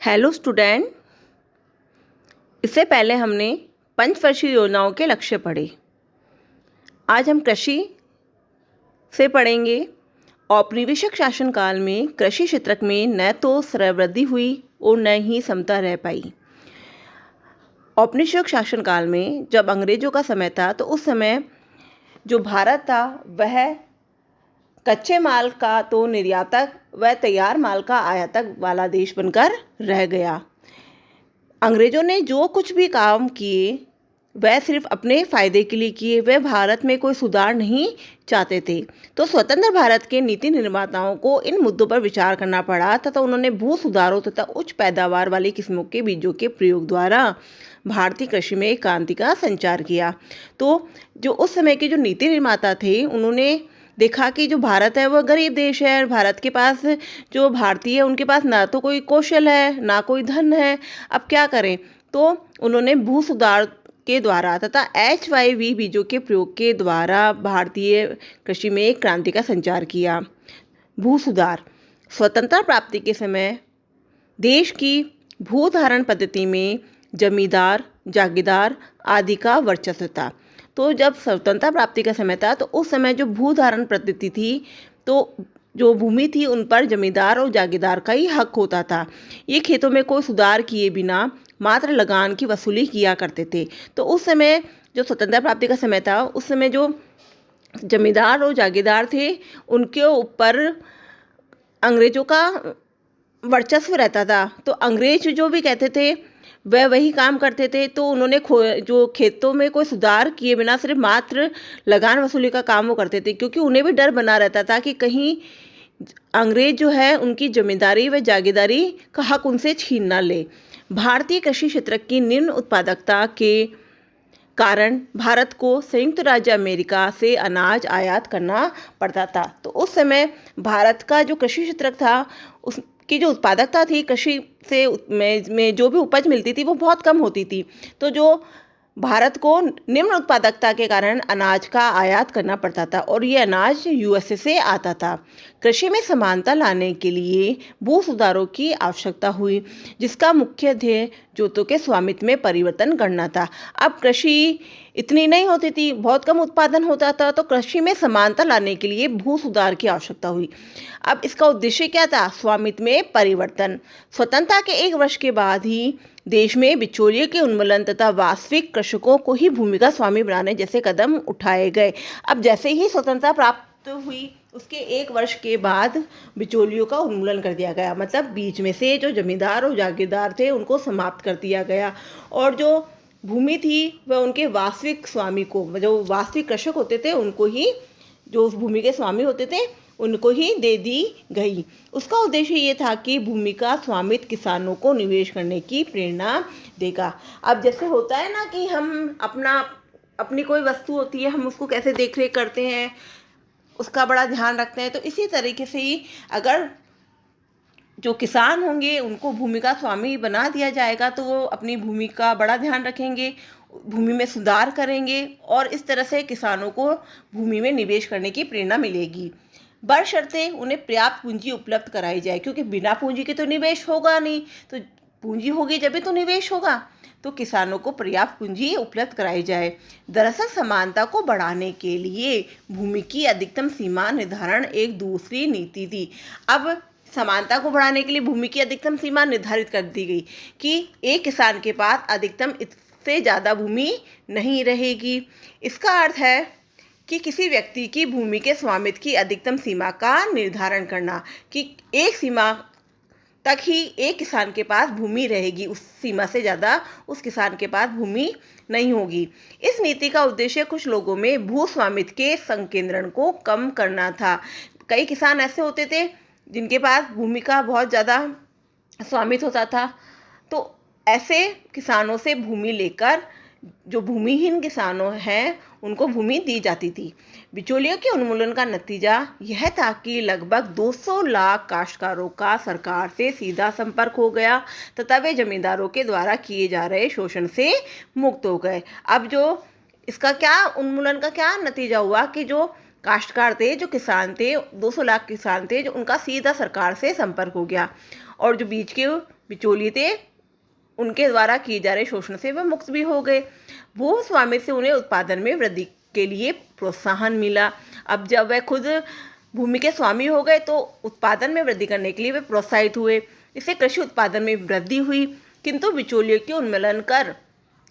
Hello student. इससे पहले हमने पंचवर्षीय योजनाओं के लक्ष्य पढ़े। आज हम कृषि से पढ़ेंगे। औपनिवेशिक शासनकाल में कृषि क्षेत्र में न तो श्रव्यवृद्धि हुई और न ही समता रह पाई। औपनिवेशिक शासनकाल में जब अंग्रेजों का समय था तो उस समय जो भारत था वह कच्चे माल का तो निर्यातक व तैयार माल का आयातक वाला देश बनकर रह गया। अंग्रेजों ने जो कुछ भी काम किए वह सिर्फ अपने फ़ायदे के लिए किए। वह भारत में कोई सुधार नहीं चाहते थे। तो स्वतंत्र भारत के नीति निर्माताओं को इन मुद्दों पर विचार करना पड़ा तथा उन्होंने भू सुधारों तथा उच्च पैदावार वाली किस्मों के बीजों के प्रयोग द्वारा भारतीय कृषि में एक क्रांति का संचार किया। तो जो उस समय के जो नीति निर्माता थे उन्होंने देखा कि जो भारत है वह गरीब देश है। भारत के पास जो भारतीय है उनके पास ना तो कोई कौशल है ना कोई धन है। अब क्या करें? तो उन्होंने भू सुधार के द्वारा तथा HYV बीजों के प्रयोग के द्वारा भारतीय कृषि में एक क्रांति का संचार किया। भू सुधार। स्वतंत्रता प्राप्ति के समय देश की भू धारण पद्धति में जमींदार जागीरदार आदि का वर्चस्व था। तो जब स्वतंत्रता प्राप्ति का समय था तो उस समय जो भू धारण पद्धति थी तो जो भूमि थी उन पर जमींदार और जागीरदार का ही हक होता था। ये खेतों में कोई सुधार किए बिना मात्र लगान की वसूली किया करते थे। तो उस समय जो स्वतंत्रता प्राप्ति का समय था उस समय जो जमींदार और जागीरदार थे उनके ऊपर अंग्रेजों का वर्चस्व रहता था। तो अंग्रेज जो भी कहते थे वह वही काम करते थे। तो उन्होंने जो खेतों में कोई सुधार किए बिना सिर्फ मात्र लगान वसूली का काम वो करते थे, क्योंकि उन्हें भी डर बना रहता था कि कहीं अंग्रेज जो है उनकी जमींदारी व जागीरदारी का हक उनसे छीन ना ले। भारतीय कृषि क्षेत्र की निम्न उत्पादकता के कारण भारत को संयुक्त राज्य अमेरिका से अनाज आयात करना पड़ता था। तो उस समय भारत का जो कृषि क्षेत्र था उसकी जो उत्पादकता थी कृषि से में जो भी उपज मिलती थी वो बहुत कम होती थी। तो जो भारत को निम्न उत्पादकता के कारण अनाज का आयात करना पड़ता था और ये अनाज USA से आता था। कृषि में समानता लाने के लिए भू सुधारों की आवश्यकता हुई, जिसका मुख्य ध्येय जोतों के स्वामित्व में परिवर्तन करना था। अब कृषि इतनी नहीं होती थी, बहुत कम उत्पादन होता था, तो कृषि में समानता लाने के लिए भू सुधार की आवश्यकता हुई। अब इसका उद्देश्य क्या था? स्वामित्व में परिवर्तन। स्वतंत्रता के 1 वर्ष के बाद ही देश में बिचौलियों के उन्मूलन तथा वास्तविक कृषकों को ही भूमि का स्वामी बनाने जैसे कदम उठाए गए। अब जैसे ही स्वतंत्रता प्राप्त हुई उसके 1 वर्ष के बाद बिचौलियों का उन्मूलन कर दिया गया। मतलब बीच में से जो जमींदार और जागीरदार थे उनको समाप्त कर दिया गया और जो भूमि थी वह उनके वास्तविक स्वामी को, जो वास्तविक कृषक होते थे उनको ही, जो उस भूमि के स्वामी होते थे उनको ही दे दी गई। उसका उद्देश्य ये था कि भूमि का स्वामित्व किसानों को निवेश करने की प्रेरणा देगा। अब जैसे होता है ना कि हम अपनी कोई वस्तु होती है, हम उसको कैसे देख रेख करते हैं, उसका बड़ा ध्यान रखते हैं। तो इसी तरीके से ही अगर जो किसान होंगे उनको भूमि का स्वामी बना दिया जाएगा तो वो अपनी भूमि का बड़ा ध्यान रखेंगे, भूमि में सुधार करेंगे और इस तरह से किसानों को भूमि में निवेश करने की प्रेरणा मिलेगी। बशर्ते उन्हें पर्याप्त पूंजी उपलब्ध कराई जाए, क्योंकि बिना पूंजी के तो निवेश होगा नहीं। तो पूंजी होगी जब भी तो निवेश होगा। तो किसानों को पर्याप्त पूंजी उपलब्ध कराई जाए। दरअसल समानता को बढ़ाने के लिए भूमि की अधिकतम सीमा निर्धारण एक दूसरी नीति थी। अब समानता को बढ़ाने के लिए भूमि की अधिकतम सीमा निर्धारित कर दी गई कि एक किसान के पास अधिकतम इससे ज़्यादा भूमि नहीं रहेगी। इसका अर्थ है कि किसी व्यक्ति की भूमि के स्वामित्व की अधिकतम सीमा का निर्धारण करना कि एक सीमा तक ही एक किसान के पास भूमि रहेगी, उस सीमा से ज़्यादा उस किसान के पास भूमि नहीं होगी। इस नीति का उद्देश्य कुछ लोगों में भू स्वामित्व के संकेंद्रण को कम करना था। कई किसान ऐसे होते थे जिनके पास भूमि का बहुत ज़्यादा स्वामित्व होता था, तो ऐसे किसानों से भूमि लेकर जो भूमिहीन किसानों हैं उनको भूमि दी जाती थी। बिचौलियों के उन्मूलन का नतीजा यह था कि लगभग 200 लाख काश्तकारों का सरकार से सीधा संपर्क हो गया तथा वे जमींदारों के द्वारा किए जा रहे शोषण से मुक्त हो गए। अब जो इसका क्या उन्मूलन का क्या नतीजा हुआ कि जो काश्तकार थे, जो किसान थे, 200 लाख किसान थे, जो उनका सीधा सरकार से संपर्क हो गया और जो बीच के बिचौलिए थे उनके द्वारा किए जा रहे शोषण से वह मुक्त भी हो गए। भूस्वामी से उन्हें उत्पादन में वृद्धि के लिए प्रोत्साहन मिला। अब जब वह खुद भूमि के स्वामी हो गए तो उत्पादन में वृद्धि करने के लिए वे प्रोत्साहित हुए। इससे कृषि उत्पादन में वृद्धि हुई, किंतु बिचौलियों के उन्मूलन कर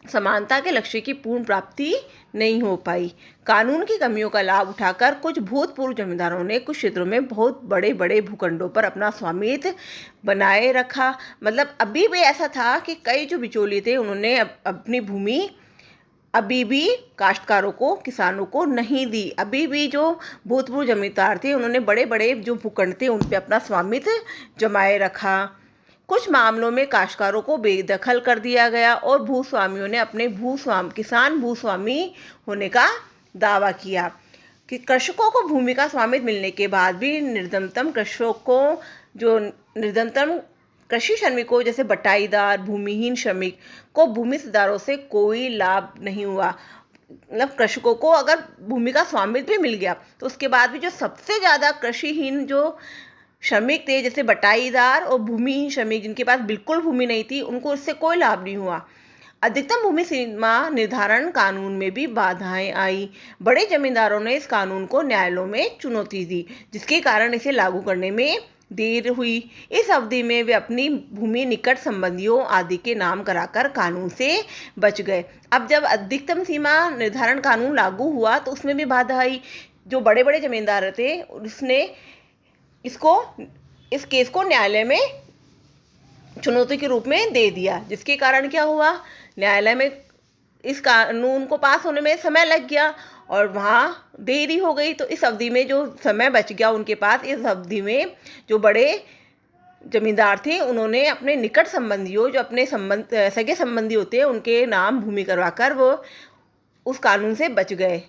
समानता के लक्ष्य की पूर्ण प्राप्ति नहीं हो पाई। कानून की कमियों का लाभ उठाकर कुछ भूतपूर्व जमींदारों ने कुछ क्षेत्रों में बहुत बड़े बड़े भूखंडों पर अपना स्वामित्व बनाए रखा। मतलब अभी भी ऐसा था कि कई जो बिचौलिए थे उन्होंने अपनी भूमि अभी भी काश्तकारों को, किसानों को नहीं दी। अभी भी जो भूतपूर्व जमींदार थे उन्होंने बड़े बड़े जो भूखंड थे उन पर अपना स्वामित्व जमाए रखा। कुछ मामलों में काश्तकारों को बेदखल कर दिया गया और भूस्वामियों ने अपने किसान भूस्वामी होने का दावा किया। कि कृषकों को भूमि का स्वामित्व मिलने के बाद भी निर्धनतम कृषि श्रमिकों जैसे बटाईदार, भूमिहीन श्रमिक को भूमि सुधारों से कोई लाभ नहीं हुआ। मतलब कृषकों को अगर भूमि का स्वामित्व भी मिल गया तो उसके बाद भी जो सबसे ज़्यादा कृषिहीन जो श्रमिक थे, जैसे बटाईदार और भूमिहीन श्रमिक जिनके पास बिल्कुल भूमि नहीं थी, उनको इससे कोई लाभ नहीं हुआ। अधिकतम भूमि सीमा निर्धारण कानून में भी बाधाएं आई। बड़े जमींदारों ने इस कानून को न्यायालयों में चुनौती दी, जिसके कारण इसे लागू करने में देर हुई। इस अवधि में वे अपनी भूमि निकट संबंधियों आदि के नाम कराकर कानून से बच गए। अब जब अधिकतम सीमा निर्धारण कानून लागू हुआ तो उसमें भी बाधा आई। जो बड़े बड़े जमींदार थे उसने इस केस को न्यायालय में चुनौती के रूप में दे दिया, जिसके कारण क्या हुआ, न्यायालय में इस कानून को पास होने में समय लग गया और वहाँ देरी हो गई। तो इस अवधि में जो समय बच गया उनके पास, इस अवधि में जो बड़े जमींदार थे उन्होंने अपने निकट संबंधियों, जो अपने सगे संबंधी होते हैं, उनके नाम भूमि करवाकर वो उस कानून से बच गए।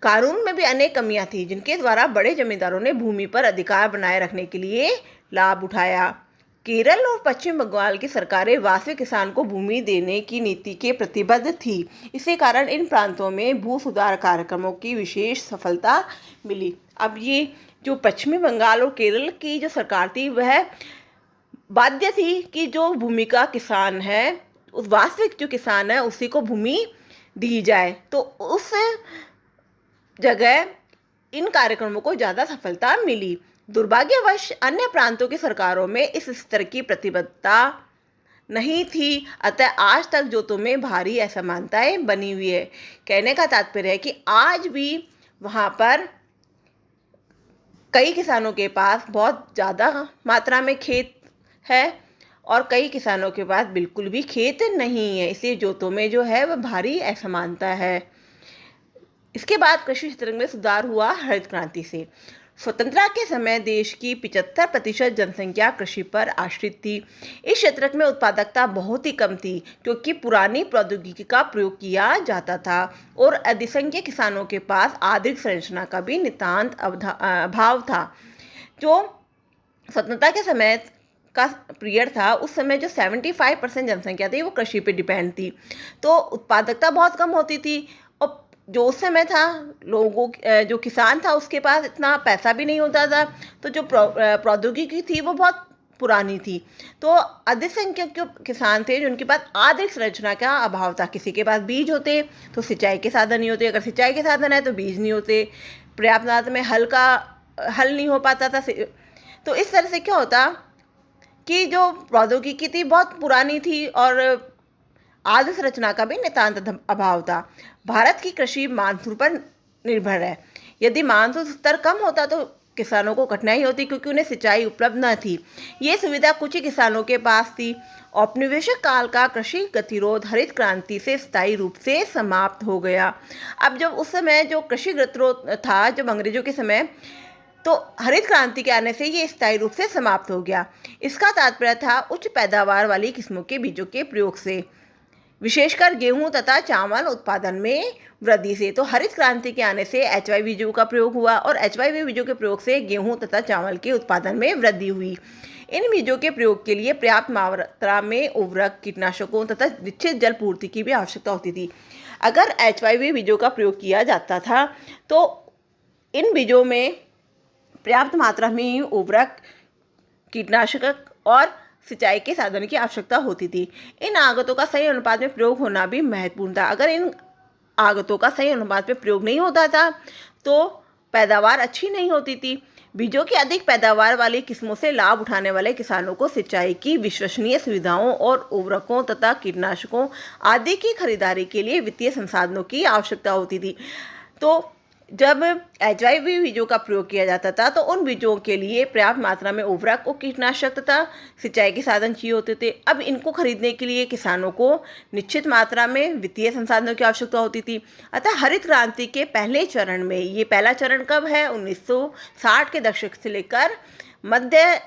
कानून में भी अनेक कमियां थी जिनके द्वारा बड़े जमींदारों ने भूमि पर अधिकार बनाए रखने के लिए लाभ उठाया। केरल और पश्चिम बंगाल की सरकारें वास्तविक किसान को भूमि देने की नीति के प्रतिबद्ध थी। इसी कारण इन प्रांतों में भू सुधार कार्यक्रमों की विशेष सफलता मिली। अब ये जो पश्चिमी बंगाल और केरल की जो सरकार थी वह बाध्य थी कि जो भूमि का किसान है, उस वास्तविक जो किसान है उसी को भूमि दी जाए। तो उस जगह इन कार्यक्रमों को ज़्यादा सफलता मिली। दुर्भाग्यवश अन्य प्रांतों की सरकारों में इस स्तर की प्रतिबद्धता नहीं थी, अतः आज तक जोतों में भारी असमानताएं बनी हुई है। कहने का तात्पर्य है कि आज भी वहाँ पर कई किसानों के पास बहुत ज़्यादा मात्रा में खेत है और कई किसानों के पास बिल्कुल भी खेत नहीं है। इसलिए जोतों में जो है वह भारी असमानता है। इसके बाद कृषि क्षेत्र में सुधार हुआ हरित क्रांति से। स्वतंत्रता के समय देश की 75% जनसंख्या कृषि पर आश्रित थी। इस क्षेत्र में उत्पादकता बहुत ही कम थी क्योंकि पुरानी प्रौद्योगिकी का प्रयोग किया जाता था और अधिसंख्यक किसानों के पास आर्थिक संरचना का भी नितांत अभाव था। जो स्वतंत्रता के समय का पीरियड था उस समय जो 75% जनसंख्या थी वो कृषि पे डिपेंड थी, तो उत्पादकता बहुत कम होती थी। और जो उस समय था जो किसान था उसके पास इतना पैसा भी नहीं होता था, तो जो प्रौद्योगिकी थी वो बहुत पुरानी थी। तो अधिक संख्यक जो किसान थे जिनके पास आर्थिक संरचना का अभाव था। किसी के पास बीज होते तो सिंचाई के साधन नहीं होते, अगर सिंचाई के साधन है तो बीज नहीं होते, पर्याप्त मात्रा में हल नहीं हो पाता था। तो इस तरह से क्या होता कि जो प्रौद्योगिकी थी बहुत पुरानी थी और आर्थिक संरचना का भी नितांत अभाव था। भारत की कृषि मानसून पर निर्भर है। यदि मानसून स्तर कम होता तो किसानों को कठिनाई होती क्योंकि उन्हें सिंचाई उपलब्ध न थी। ये सुविधा कुछ ही किसानों के पास थी। औपनिवेशिक काल का कृषि गतिरोध हरित क्रांति से स्थायी रूप से समाप्त हो गया। अब जब उस समय जो कृषि गतिरोध था जब अंग्रेजों के समय, तो हरित क्रांति के आने से ये स्थायी रूप से समाप्त हो गया। इसका तात्पर्य था उच्च पैदावार वाली किस्मों के बीजों के प्रयोग से, विशेषकर गेहूं तथा चावल उत्पादन में वृद्धि से। तो हरित क्रांति के आने से HY बीजों का प्रयोग हुआ और HY बीजों के प्रयोग से गेहूं तथा चावल के उत्पादन में वृद्धि हुई। इन बीजों के प्रयोग के लिए पर्याप्त मात्रा में उर्वरक, कीटनाशकों तथा निश्चित जल पूर्ति की भी आवश्यकता होती थी। अगर HY बीजों का प्रयोग किया जाता था तो इन बीजों में पर्याप्त मात्रा में उर्वरक, कीटनाशक और सिंचाई के साधन की आवश्यकता होती थी। इन आगतों का सही अनुपात में प्रयोग होना भी महत्वपूर्ण था। अगर इन आगतों का सही अनुपात में प्रयोग नहीं होता था तो पैदावार अच्छी नहीं होती थी। बीजों की अधिक पैदावार वाली किस्मों से लाभ उठाने वाले किसानों को सिंचाई की विश्वसनीय सुविधाओं और उर्वरकों तथा कीटनाशकों आदि की खरीदारी के लिए वित्तीय संसाधनों की आवश्यकता होती थी। तो जब HYV बीजों का प्रयोग किया जाता था तो उन बीजों के लिए पर्याप्त मात्रा में उर्वरक और कीटनाशक तथा सिंचाई के साधन चाहिए होते थे। अब इनको खरीदने के लिए किसानों को निश्चित मात्रा में वित्तीय संसाधनों की आवश्यकता होती थी। अतः हरित क्रांति के पहले चरण में, ये पहला चरण कब है, 1960 के दशक से लेकर मध्य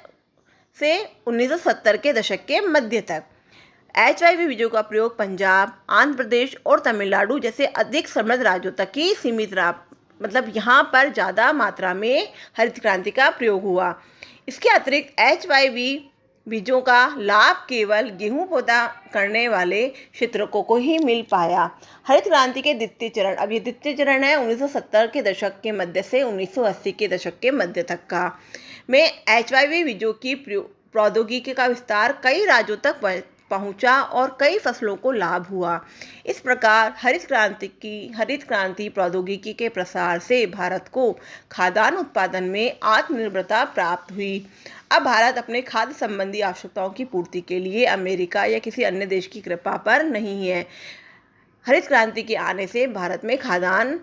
से 1970 के दशक के मध्य तक HYV बीजों का प्रयोग पंजाब, आंध्र प्रदेश और तमिलनाडु जैसे अधिक समृद्ध राज्यों तक ही सीमित रहा। मतलब यहाँ पर ज़्यादा मात्रा में हरित क्रांति का प्रयोग हुआ। इसके अतिरिक्त HYV बीजों का लाभ केवल गेहूं पैदा करने वाले क्षेत्रों को ही मिल पाया। हरित क्रांति के द्वितीय चरण, अब ये द्वितीय चरण है 1970 के दशक के मध्य से 1980 के दशक के मध्य तक का, में HYV बीजों की प्रौद्योगिकी का विस्तार कई राज्यों तक पहुंचा और कई फसलों को लाभ हुआ। इस प्रकार हरित क्रांति प्रौद्योगिकी के प्रसार से भारत को खाद्यान्न उत्पादन में आत्मनिर्भरता प्राप्त हुई। अब भारत अपने खाद्य संबंधी आवश्यकताओं की पूर्ति के लिए अमेरिका या किसी अन्य देश की कृपा पर नहीं है। हरित क्रांति के आने से भारत में खाद्यान्न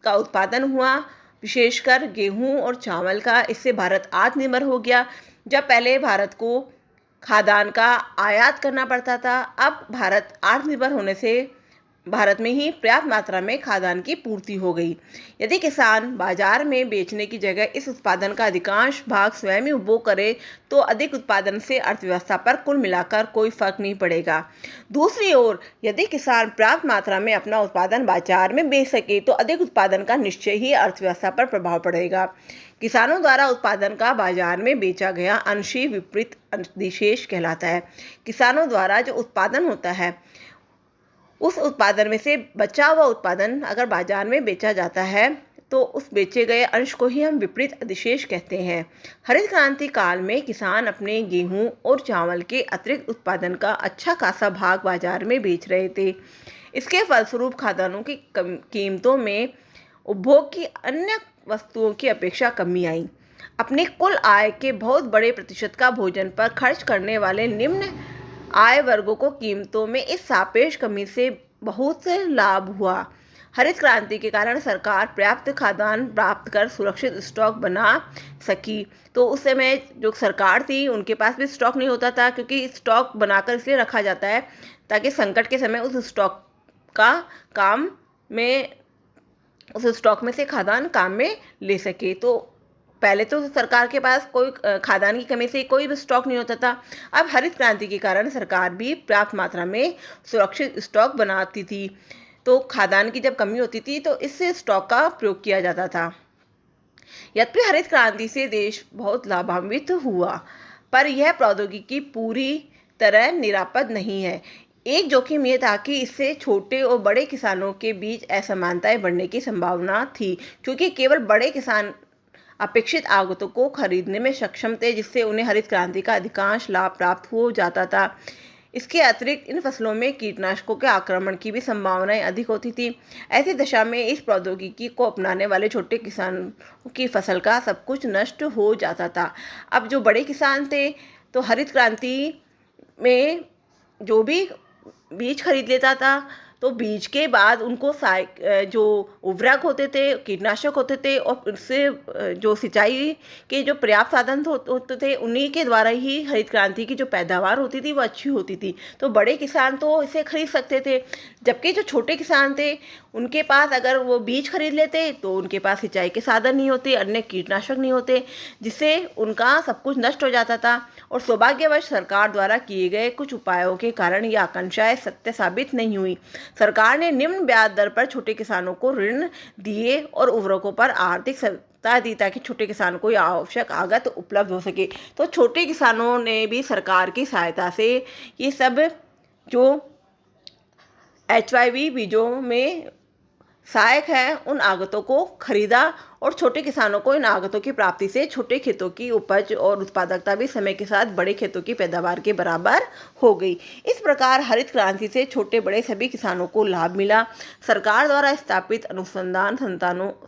का उत्पादन हुआ, विशेषकर गेहूं और चावल का। इससे भारत आत्मनिर्भर हो गया। जब पहले भारत को खाद्यान्न का आयात करना पड़ता था, अब भारत आत्मनिर्भर होने से भारत में ही पर्याप्त मात्रा में खाद्यान्न की पूर्ति हो गई। यदि किसान बाजार में बेचने की जगह इस उत्पादन का अधिकांश भाग स्वयं ही उपभोग करे तो अधिक उत्पादन से अर्थव्यवस्था पर कुल मिलाकर कोई फर्क नहीं पड़ेगा। दूसरी ओर यदि किसान पर्याप्त मात्रा में अपना उत्पादन बाजार में बेच सके तो अधिक उत्पादन का निश्चय ही अर्थव्यवस्था पर प्रभाव पड़ेगा। किसानों द्वारा उत्पादन का बाजार में बेचा गया अंश ही विपरीत अधिशेष कहलाता है। किसानों द्वारा जो उत्पादन होता है उस उत्पादन में से बचा हुआ उत्पादन अगर बाजार में बेचा जाता है तो उस बेचे गए अंश को ही हम विपरीत अधिशेष कहते हैं। हरित क्रांति काल में किसान अपने गेहूं और चावल के अतिरिक्त उत्पादन का अच्छा खासा भाग बाजार में बेच रहे थे। इसके फलस्वरूप खाद्यान्नों की कीमतों में उपभोग की अन्य वस्तुओं की अपेक्षा कमी आई। अपने कुल आय के बहुत बड़े प्रतिशत का भोजन पर खर्च करने वाले निम्न आय वर्गों को कीमतों में इस सापेक्ष कमी से बहुत से लाभ हुआ। हरित क्रांति के कारण सरकार पर्याप्त खाद्यान्न प्राप्त कर सुरक्षित स्टॉक बना सकी। तो उस समय जो सरकार थी उनके पास भी स्टॉक नहीं होता था, क्योंकि स्टॉक बनाकर इसलिए रखा जाता है ताकि संकट के समय उस स्टॉक में से खाद्यान्न काम में ले सके। तो पहले तो सरकार के पास कोई खाद्यान्न की कमी से कोई भी स्टॉक नहीं होता था। अब हरित क्रांति के कारण सरकार भी पर्याप्त मात्रा में सुरक्षित स्टॉक बनाती थी। तो खाद्यान्न की जब कमी होती थी तो इससे स्टॉक का प्रयोग किया जाता था। यद्यपि हरित क्रांति से देश बहुत लाभान्वित हुआ, पर यह प्रौद्योगिकी पूरी तरह निरापद नहीं है। एक जोखिम यह था कि इससे छोटे और बड़े किसानों के बीच असमानताएं बढ़ने की संभावना थी, क्योंकि केवल बड़े किसान अपेक्षित आगतों को खरीदने में सक्षम थे, जिससे उन्हें हरित क्रांति का अधिकांश लाभ प्राप्त हो जाता था। इसके अतिरिक्त इन फसलों में कीटनाशकों के आक्रमण की भी संभावनाएं अधिक होती थी। ऐसी दशा में इस प्रौद्योगिकी को अपनाने वाले छोटे किसानों की फसल का सब कुछ नष्ट हो जाता था। अब जो बड़े किसान थे तो हरित क्रांति में जो भी बीज खरीद लेता था तो बीज के बाद उनको जो उर्वरक होते थे, कीटनाशक होते थे और उससे जो सिंचाई के जो पर्याप्त साधन होते थे उन्हीं के द्वारा ही हरित क्रांति की जो पैदावार होती थी वो अच्छी होती थी। तो बड़े किसान तो इसे खरीद सकते थे, जबकि जो छोटे किसान थे उनके पास अगर वो बीज खरीद लेते तो उनके पास सिंचाई के साधन नहीं होते, अन्य कीटनाशक नहीं होते, जिससे उनका सब कुछ नष्ट हो जाता था। और सौभाग्यवश सरकार द्वारा किए गए कुछ उपायों के कारण ये आकांक्षाएं सत्य साबित नहीं हुई। सरकार ने निम्न ब्याज दर पर छोटे किसानों को ऋण दिए और उर्वरकों पर आर्थिक सहायता दी ताकि छोटे किसानों को आवश्यक आगत उपलब्ध हो सके। तो छोटे किसानों ने भी सरकार की सहायता से ये सब जो HYV बीजों में सहायक है उन आगतों को खरीदा और छोटे किसानों को इन आगतों की प्राप्ति से छोटे खेतों की उपज और उत्पादकता भी समय के साथ बड़े खेतों की पैदावार के बराबर हो गई। इस प्रकार हरित क्रांति से छोटे बड़े सभी किसानों को लाभ मिला। सरकार द्वारा स्थापित अनुसंधान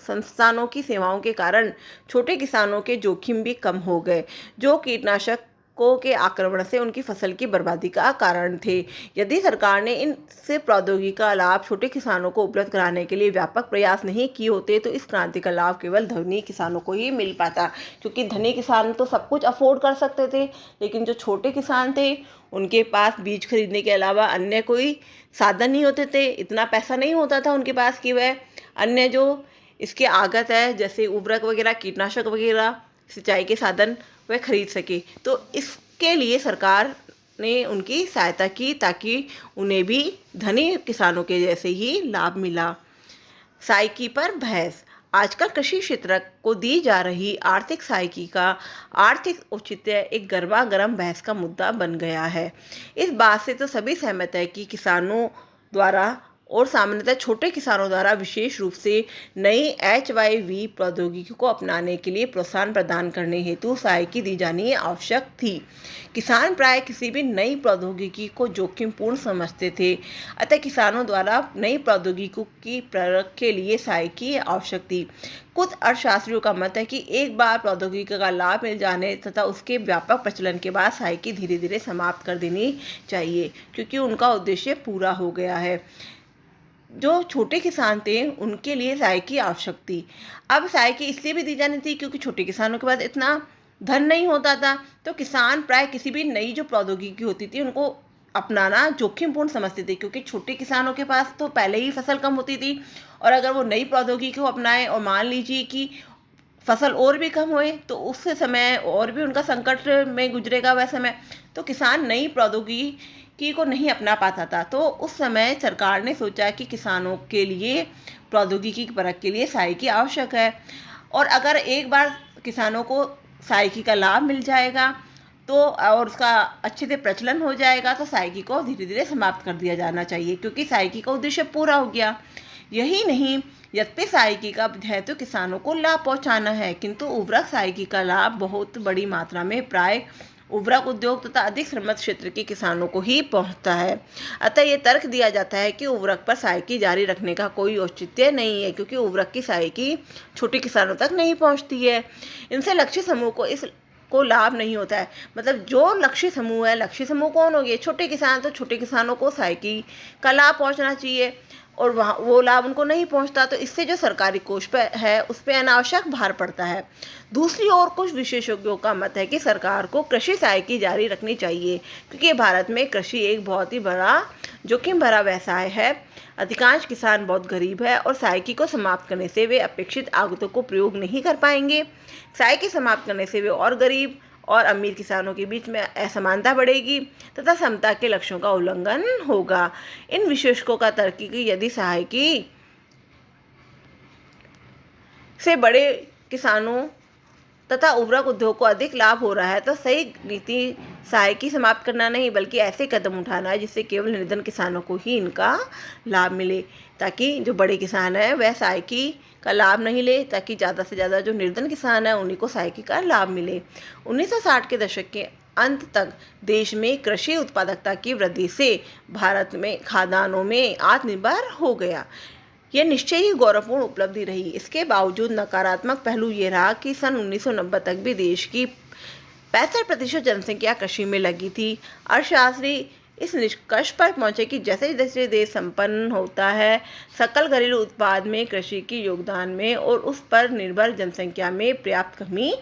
संस्थानों की सेवाओं के कारण छोटे किसानों के जोखिम भी कम हो गए, जो कीटनाशक के आक्रमण से उनकी फसल की बर्बादी का कारण थे। यदि सरकार ने इनसे प्रौद्योगिकी का लाभ छोटे किसानों को उपलब्ध कराने के लिए व्यापक प्रयास नहीं किए होते तो इस क्रांति का लाभ केवल धनी किसानों को ही मिल पाता, क्योंकि धनी किसान तो सब कुछ अफोर्ड कर सकते थे, लेकिन जो छोटे किसान थे उनके पास बीज खरीदने के अलावा अन्य कोई साधन नहीं होते थे, इतना पैसा नहीं होता था उनके पास कि वह अन्य जो इसके आगत है जैसे उर्वरक वगैरह, कीटनाशक वगैरह, सिंचाई के साधन वह खरीद सके। तो इसके लिए सरकार ने उनकी सहायता की ताकि उन्हें भी धनी किसानों के जैसे ही लाभ मिला। सहायकी पर बहस। आजकल कृषि क्षेत्र को दी जा रही आर्थिक सहायकी का आर्थिक औचित्य एक गर्मा-गर्म बहस का मुद्दा बन गया है। इस बात से तो सभी सहमत है कि किसानों द्वारा और सामान्यतः छोटे किसानों द्वारा विशेष रूप से नई HYV प्रौद्योगिकी को अपनाने के लिए प्रोत्साहन प्रदान करने हेतु सहायकी दी जानी आवश्यक थी। किसान प्राय किसी भी नई प्रौद्योगिकी को जोखिमपूर्ण समझते थे, अतः किसानों द्वारा नई प्रौद्योगिकी की प्रयोग के लिए सहायकी आवश्यक थी। कुछ अर्थशास्त्रियों का मत है कि एक बार प्रौद्योगिकी का लाभ मिल जाने तथा उसके व्यापक प्रचलन के बाद सहायकी धीरे धीरे समाप्त कर देनी चाहिए, क्योंकि उनका उद्देश्य पूरा हो गया है। जो छोटे किसान थे उनके लिए सहायकी आवश्यक थी। अब सहायकी इसलिए भी दी जानी थी क्योंकि छोटे किसानों के पास इतना धन नहीं होता था, तो किसान प्राय किसी भी नई जो प्रौद्योगिकी होती थी उनको अपनाना जोखिमपूर्ण समझते थे, क्योंकि छोटे किसानों के पास तो पहले ही फसल कम होती थी और अगर वो नई प्रौद्योगिकी को अपनाएं और मान लीजिए कि फसल और भी कम होए तो उस समय और भी उनका संकट में गुजरेगा वह समय, तो किसान नई प्रौद्योगिकी को नहीं अपना पाता था। तो उस समय सरकार ने सोचा कि किसानों के लिए प्रौद्योगिकी की परख के लिए सहायकी आवश्यक है, और अगर एक बार किसानों को सहायकी का लाभ मिल जाएगा तो और उसका अच्छे से प्रचलन हो जाएगा तो सहायकी को धीरे धीरे समाप्त कर दिया जाना चाहिए, क्योंकि सहायकी का उद्देश्य पूरा हो गया। यही नहीं, यद्यपि सहायकी का है तो किसानों को लाभ पहुंचाना है, किंतु उर्वरक सहायकी का लाभ बहुत बड़ी मात्रा में प्राय उर्वरक उद्योग तथा अधिक श्रमित क्षेत्र के किसानों को ही पहुंचता है। अतः ये तर्क दिया जाता है कि उर्वरक पर सहायकी जारी रखने का कोई औचित्य नहीं है, क्योंकि उर्वरक की सहायकी छोटे किसानों तक नहीं पहुंचती है। इनसे लक्ष्य समूह को लाभ नहीं होता है। मतलब जो लक्ष्य समूह है, लक्ष्य समूह कौन हो गए? छोटे किसान, तो छोटे किसानों को सहायकी का लाभ पहुंचना चाहिए और वहाँ वो लाभ उनको नहीं पहुंचता, तो इससे जो सरकारी कोष पर है उस पर अनावश्यक भार पड़ता है। दूसरी ओर कुछ विशेषज्ञों का मत है कि सरकार को कृषि सहायकी जारी रखनी चाहिए, क्योंकि भारत में कृषि एक बहुत ही बड़ा जोखिम भरा व्यवसाय है। अधिकांश किसान बहुत गरीब है और सहायकी को समाप्त करने से वे अपेक्षित आगतों को प्रयोग नहीं कर पाएंगे। सहायकी समाप्त करने से वे और गरीब और अमीर किसानों के बीच में असमानता बढ़ेगी तथा समता के लक्ष्यों का उल्लंघन होगा। इन विशेषज्ञों का तर्क है कि यदि सहायकी से बड़े किसानों तथा उर्वरक उद्योग को अधिक लाभ हो रहा है तो सही नीति सहायकी समाप्त करना नहीं बल्कि ऐसे कदम उठाना है जिससे केवल निर्धन किसानों को ही इनका लाभ मिले, ताकि जो बड़े किसान हैं वह सहायकी का लाभ नहीं ले, ताकि ज़्यादा से ज़्यादा जो निर्धन किसान हैं उन्हीं को सहायकी का लाभ मिले। 1960 के दशक के अंत तक देश में कृषि उत्पादकता की वृद्धि से भारत में खाद्यान्नों में आत्मनिर्भर हो गया। यह निश्चय ही गौरवपूर्ण उपलब्धि रही। इसके बावजूद नकारात्मक पहलू ये रहा कि सन 1990 तक भी देश की 65% जनसंख्या कृषि में लगी थी। अर्थशास्त्री इस निष्कर्ष पर पहुंचे कि जैसे जैसे देश संपन्न होता है, सकल घरेलू उत्पाद में कृषि के योगदान में और उस पर निर्भर जनसंख्या में पर्याप्त कमी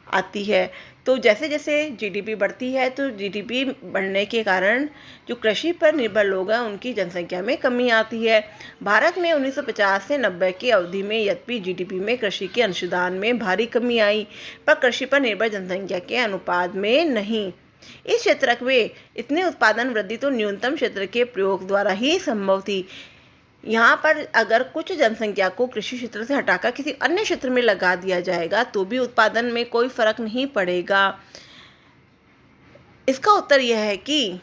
आती है। तो जैसे जैसे जीडीपी बढ़ती है तो जीडीपी बढ़ने के कारण जो कृषि पर निर्भर लोग हैं उनकी जनसंख्या में कमी आती है। भारत में 1950 से 90 की अवधि में यद्यपि जीडीपी में कृषि के अंशदान में भारी कमी आई, पर कृषि पर निर्भर जनसंख्या के अनुपात में नहीं। इस क्षेत्र में इतनी उत्पादन वृद्धि तो न्यूनतम क्षेत्र के प्रयोग द्वारा ही संभव थी। यहाँ पर अगर कुछ जनसंख्या को कृषि क्षेत्र से हटाकर किसी अन्य क्षेत्र में लगा दिया जाएगा तो भी उत्पादन में कोई फर्क नहीं पड़ेगा। इसका उत्तर यह है कि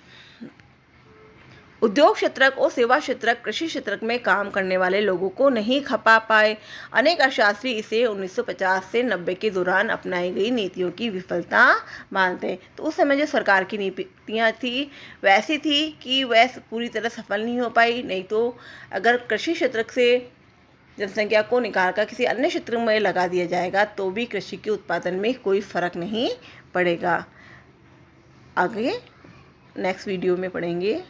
उद्योग क्षेत्रक और सेवा क्षेत्रक कृषि क्षेत्रक में काम करने वाले लोगों को नहीं खपा पाए। अनेक अर्थशास्त्री इसे 1950 से 90 के दौरान अपनाई गई नीतियों की विफलता मानते हैं। तो उस समय जो सरकार की नीतियाँ थी वैसी थी कि वह पूरी तरह सफल नहीं हो पाई। नहीं तो अगर कृषि क्षेत्रक से जनसंख्या को निकाल कर किसी अन्य क्षेत्र में लगा दिया जाएगा तो भी कृषि के उत्पादन में कोई फर्क नहीं पड़ेगा। आगे नेक्स्ट वीडियो में पढ़ेंगे।